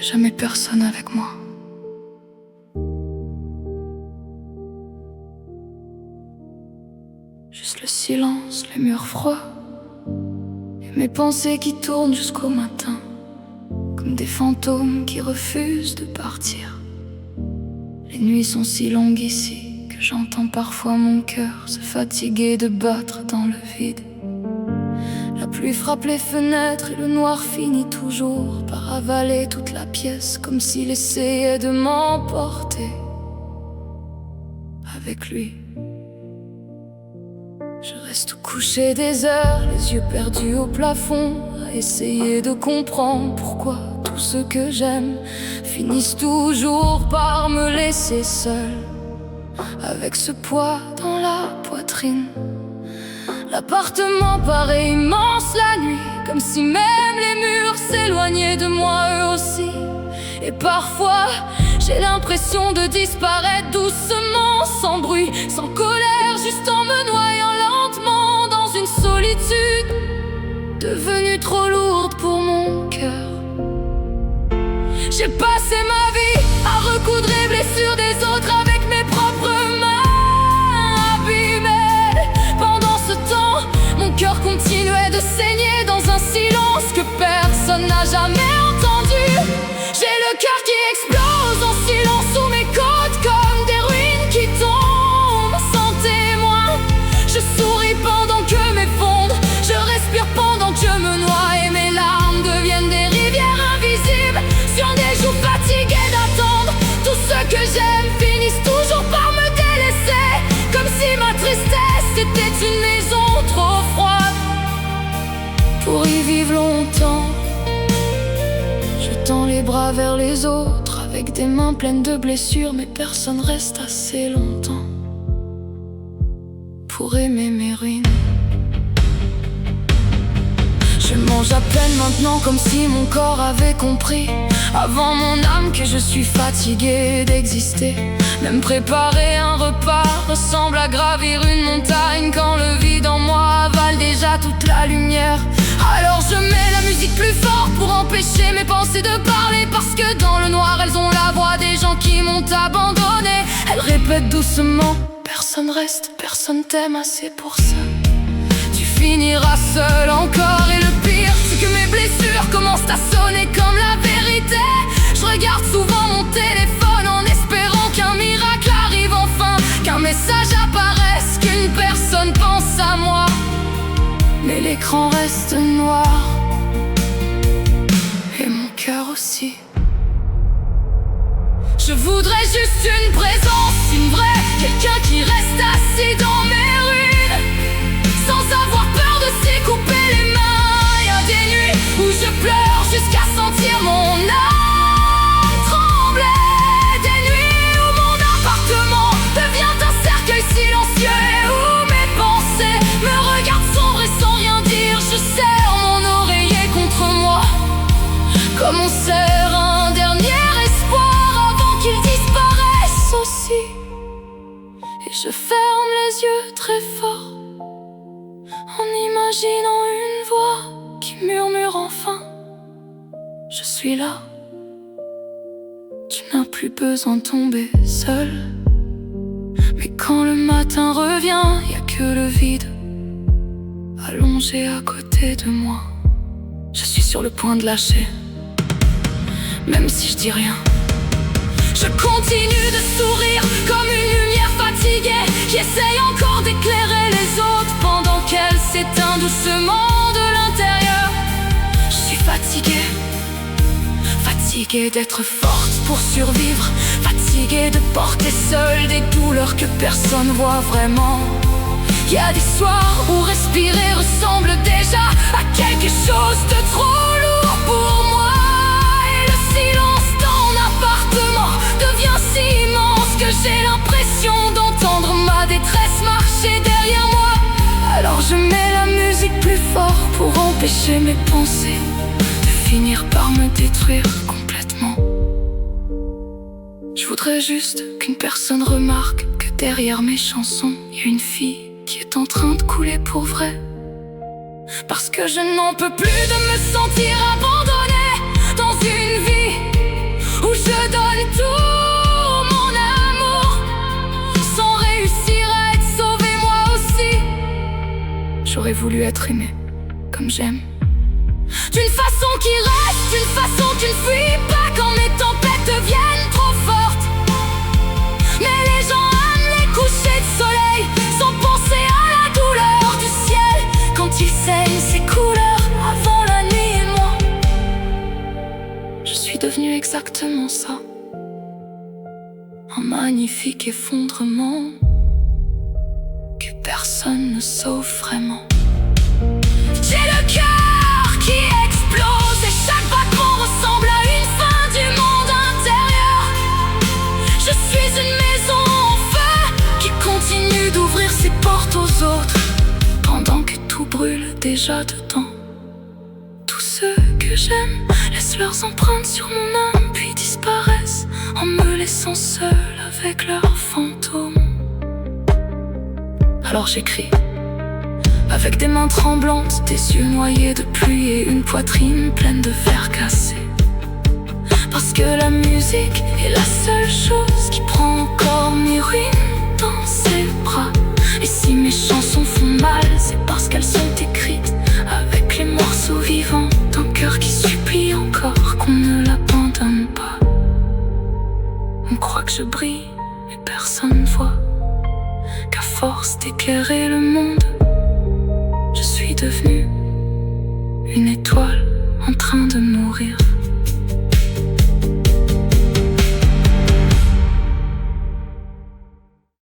jamais personne avec moi. Juste le silence, les murs froids, et mes pensées qui tournent jusqu'au matin, comme des fantômes qui refusent de partir. Les nuits sont si longues ici que j'entends parfois mon cœur se fatiguer de battre dans le vide. La pluie frappe les fenêtres et le noir finit toujours par avaler toute la pièce, comme s'il essayait de m'emporter avec lui. Je reste couché des heures, les yeux perdus au plafond, à essayer de comprendre pourquoi tous ceux que j'aime finissent toujours par me laisser seul, avec ce poids dans la poitrine. L'appartement paraît immense la nuit, comme si même les murs s'éloignaient de moi eux aussi. Et parfois, j'ai l'impression de disparaître doucement, sans bruit, sans colère, juste en me noyant lentement dans une solitude devenue trop lourde pour mon cœur. J'ai passé ma vie à recoudre les blessures des autres avec mes propres mains abîmées. Pendant ce temps, mon cœur continuait de saigner dans un silence que personne n'a jamais entendu. J'ai le cœur qui explose en silence sous mes côtes, comme des ruines qui tombent sans témoin. Je souris pendant que m'effondre, je respire pendant que je me noie, et mes larmes deviennent des rivières invisibles sur des joues fatiguées d'attendre. Tous ceux que j'aime finissent toujours par me délaisser, comme si ma tristesse était une maison trop froide pour y vivre longtemps. Je tends les bras vers les autres avec des mains pleines de blessures, mais personne reste assez longtemps pour aimer mes ruines. Je mange à peine maintenant, comme si mon corps avait compris avant mon âme que je suis fatigué d'exister. Même préparer un repas ressemble à gravir une montagne, quand le vide en moi avale déjà toute la lumière. Alors je mets la musique plus fort pour empêcher mes pensées de parler, parce que dans le noir elles ont la voix des gens qui m'ont abandonné. Elles répètent doucement: personne reste, personne t'aime assez pour ça. Tu finiras seul encore, et le pire c'est que mes blessures commencent à sonner comme la vérité. Je regarde souvent mon téléphone en espérant qu'un miracle arrive enfin, qu'un message apparaisse, qu'une personne pense à moi. Mais l'écran reste noir, et mon cœur aussi. Je voudrais juste une présence, une vraie, quelqu'un qui reste assis dans mes ruines, sans avoir peur de s'y couper les mains. Y'a des nuits où je pleure jusqu'à sentir mon âme trembler, des nuits où mon appartement devient un cercueil silencieux, et où mes pensées me regardent sombre et sans rien dire. Je serre mon oreiller contre moi, comme on serre un dernier espoir avant qu'il disparaisse aussi. Et je ferme les yeux très fort en imaginant une voix qui murmure enfin: je suis là, tu n'as plus besoin de tomber seul. Mais quand le matin revient, y a que le vide allongé à côté de moi. Je suis sur le point de lâcher, même si je dis rien. Je continue de sourire comme une lumière fatiguée qui essaye encore d'éclairer les autres pendant qu'elle s'éteint doucement de l'intérieur. Je suis fatiguée, fatiguée d'être forte pour survivre, fatiguée de porter seule des douleurs que personne voit vraiment. Y a des soirs où respirer ressemble déjà à quelque chose de trop lourd pour moi, et le silence dans l'appartement devient si immense que j'ai l'impression d'entendre ma détresse marcher derrière moi. Alors je mets la musique plus fort pour empêcher mes pensées de finir par me détruire complètement. Je voudrais juste qu'une personne remarque que derrière mes chansons y a une fille qui est en train de couler pour vrai. Parce que je n'en peux plus de me sentir abandonnée dans une vie te donne tout mon amour, sans réussir à être sauvé moi aussi. J'aurais voulu être aimé comme j'aime, d'une façon qui reste, d'une façon qui ne fuit pas quand mes tempêtes deviennent trop fortes. Mais les gens aiment les couchers de soleil sans penser à la douleur du ciel quand il saigne ses couleurs avant la nuit. Et moi, je suis devenu exactement ça, un magnifique effondrement que personne ne sauve vraiment. J'ai le cœur qui explose et chaque battement ressemble à une fin du monde intérieur. Je suis une maison en feu qui continue d'ouvrir ses portes aux autres pendant que tout brûle déjà dedans. Tous ceux que j'aime laissent leurs empreintes sur mon âme puis disparaissent en me laissant seul avec leurs fantômes. Alors j'écris avec des mains tremblantes, des yeux noyés de pluie et une poitrine pleine de fer cassé. Parce que la musique est la seule chose qui prend encore mes ruines dans ses bras. Et si mes chansons font mal, c'est parce qu'elles sont écrites avec les morceaux vivants d'un cœur qui supplie encore qu'on ne l'abandonne pas. On croit que je brille, mais personne ne voit qu'à force d'éclairer le monde, je suis devenue une étoile en train de mourir.